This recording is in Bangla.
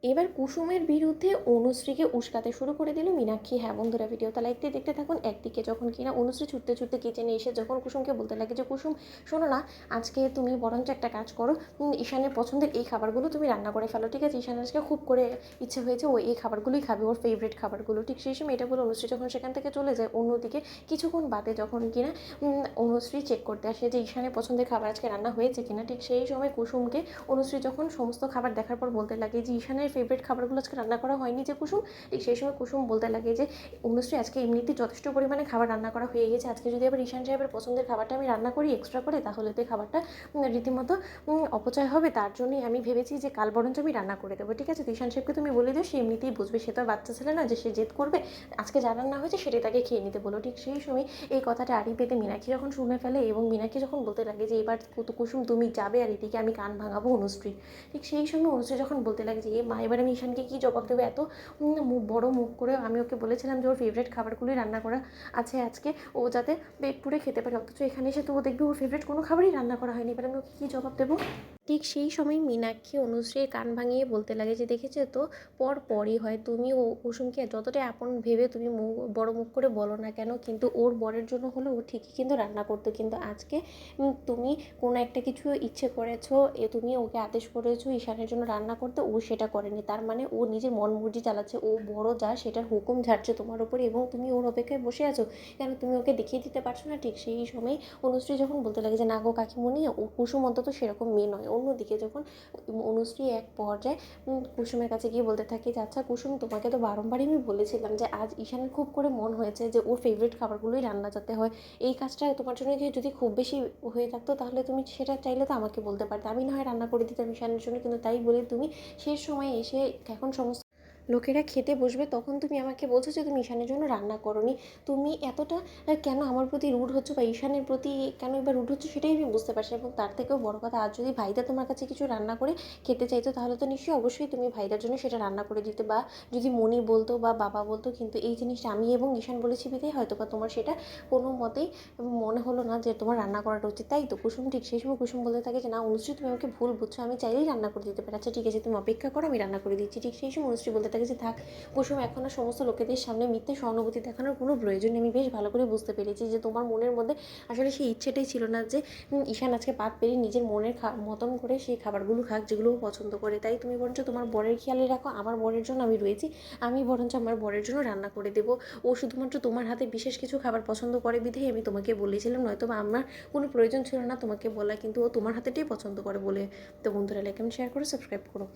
এবার কুসুমের বিরুদ্ধে অনুশ্রীকে উস্কাতে শুরু করে দিল মীনাক্ষী। হ্যাঁ বন্ধুরা, ভিডিওটা লাইক দিয়ে দেখতে থাকুন। একদিকে যখন কিনা অনুশ্রী ছুটতে ছুটতে কিচেনে এসে যখন কুসুমকে বলতে লাগে যে কুসুম শোনো না, আজকে তুমি বরঞ্চ একটা কাজ করো, ঈশানের পছন্দের এই খাবারগুলো তুমি রান্না করে ফেলো, ঠিক আছে? ঈশান আজকে খুব করে ইচ্ছে হয়েছে, ও এই খাবারগুলোই খাবে, ওর ফেভারিট খাবারগুলো। ঠিক সেই সময় এটা বলে অনুশ্রী যখন সেখান থেকে চলে যায়, অন্যদিকে কিছুক্ষণ বাদে যখন কিনা অনুশ্রী চেক করতে আসে যে ঈশানের পছন্দের খাবার আজকে রান্না হয়েছে কিনা, ঠিক সেই সময় কুসুমকে অনুশ্রী যখন সমস্ত খাবার দেখার পর বলতে লাগে যে ঈশানের ফেভারিট খাবারগুলো আজকে রান্না করা হয়নি যে কুসুম, ঠিক সেই সময় কুসুম বলতে লাগে যে অনুশ্রী আজকে এমনিতেই যথেষ্ট পরিমাণে খাবার রান্না করা হয়ে গেছে, আজকে যদি আবার ঈশান সাহেবের পছন্দের খাবারটা আমি রান্না করি এক্সট্রা করে, তাহলে তো খাবারটা রীতিমতো অপচয় হবে। তার জন্যই আমি ভেবেছি যে কাল বরঞ্চ আমি রান্না করে দেবো, ঠিক আছে? তো ঈশান সাহেবকে তুমি বলে দিও, সে এমনিতেই বুঝবে, সে তো আর বাচ্চা ছেলে না যে সে জেদ করবে। আজকে যা রান্না হয়েছে সেটাই তাকে খেয়ে নিতে বলো। ঠিক সেই সময় এই কথাটা আড়ি পেতে মীনাক্ষী যখন শুনে ফেলে এবং মীনাক্ষী যখন বলতে লাগে যে এবার কুসুম তুমি যাবে আর এদিকে আমি কান ভাঙাবো অনুশ্রী, ঠিক সেই সময় অনুশ্রী যখন বলতে লাগে যে এ মা, এবার আমি ঈশানকে কী জবাব দেবো? এত বড় মুখ করে আমি ওকে বলেছিলাম যে ওর ফেভারিট খাবারগুলোই রান্না করা আছে আজকে, ও যাতে পেট পুরে খেতে পারে, অথচ এখানে এসে তো ও দেখবে ওর ফেভারিট কোনো খাবারই রান্না করা হয়নি, এবার আমি ওকে কী জবাব দেবো? ঠিক সেই সময় মীনাক্ষী অনুশ্রীর কান ভাঙিয়ে বলতে লাগে যে দেখেছো তো, পরই হয়, তুমি ও কুসুমকে যতটাই আপন ভেবে তুমি বড় মুখ করে বলো না কেন, কিন্তু ওর বরের জন্য হলে ও ঠিকই কিন্তু রান্না করতো, কিন্তু আজকে তুমি কোনো একটা কিছু ইচ্ছে করেছো, তুমি ওকে আদেশ করেছো ঈশানের জন্য রান্না করতে, ও সেটা করেনি, তার মানে ও নিজের মন মর্জি চালাচ্ছে, ও বড় যা সেটার হুকুম ঝাড়ছে তোমার উপরে, এবং তুমি ওর অপেক্ষায় বসে আছো, কেন তুমি ওকে দেখিয়ে দিতে পারছো না? ঠিক সেই সময় অনুশ্রী যখন বলতে লাগে যে না গো কাকিমণি, ও কুসুম অন্তত সেরকম মেয়ে নয়। অন্যদিকে যখন অনুশ্রী এক পর্যায়ে কুসুমের কাছে গিয়ে বলতে থাকে যে আচ্ছা কুসুম, তোমাকে তো বারংবারই আমি বলেছিলাম যে আজ ঈশানের খুব করে মন হয়েছে যে ওর ফেভারিট খাবারগুলোই রান্না যাতে হয়, এই কাজটা তোমার জন্য যদি খুব বেশি হয়ে থাকতো তাহলে তুমি সেটা চাইলে তো আমাকে বলতে পারতে, আমি না হয় রান্না করে দিতাম ঈশানের জন্য, কিন্তু তাই বলে তুমি শেষ সময় এসে এখন সমস্ত লোকেরা খেতে বসবে তখন তুমি আমাকে বলছো যে তুমি ঈশানের জন্য রান্না করোনি। তুমি এতটা কেন আমার প্রতি রুড হচ্ছ বা ঈশানের প্রতি কেন এবার রুড হচ্ছ সেটাই আমি বুঝতে পারছি। এবং তার থেকেও বড় কথা, আজ যদি ভাইদা তোমার কাছে কিছু রান্না করে খেতে চাইতো তাহলে তো নিশ্চয়ই অবশ্যই তুমি ভাইদার জন্য সেটা রান্না করে দিতে, বা যদি মনি বলতো বা বাবা বলতো, কিন্তু এই জিনিসটা আমি এবং ঈশান বলেছি বিধায় হয়তো বা তোমার সেটা কোনো মতেই মনে হলো না যে তোমার রান্না করাটা উচিত, তাই তো কুসুম? ঠিক সেই সময় কুসুম বলতে থাকে যে না অনুশ্রী, তুমি আমাকে ভুল বুঝছো, আমি চাইলেই রান্না করে দিতে পারি। আচ্ছা ঠিক আছে, তুমি অপেক্ষা করো, আমি রান্না করে দিচ্ছি। ঠিক সেই সময় অনুশ্রী বলতে থাকে যে থাক কুসুম, এখন আর সমস্ত লোকেদের সামনে মিথ্যে সহানুভূতি দেখানোর কোনো প্রয়োজন নেই, আমি বেশ ভালো করে বুঝতে পেরেছি যে তোমার মনের মধ্যে আসলে সেই ইচ্ছেটাই ছিল না যে ঈশান আজকে পাত পেরিয়ে নিজের মনের মতন করে সেই খাবারগুলো খাক যেগুলো পছন্দ করে, তাই তুমি বরঞ্চ তোমার বরের খেয়ালে রাখো, আমার বরের জন্য আমি রয়েছি, আমি বরঞ্চ আমার বরের জন্য রান্না করে দেবো, ও শুধুমাত্র তোমার হাতে বিশেষ কিছু খাবার পছন্দ করে বিধেই আমি তোমাকে বলেছিলাম, নয়তো বা আমার কোনো প্রয়োজন ছিল না তোমাকে বলা, কিন্তু ও তোমার হাতেটাই পছন্দ করে বলে। তো বন্ধুরা, লাইক এন্ড শেয়ার করো, সাবস্ক্রাইব করো।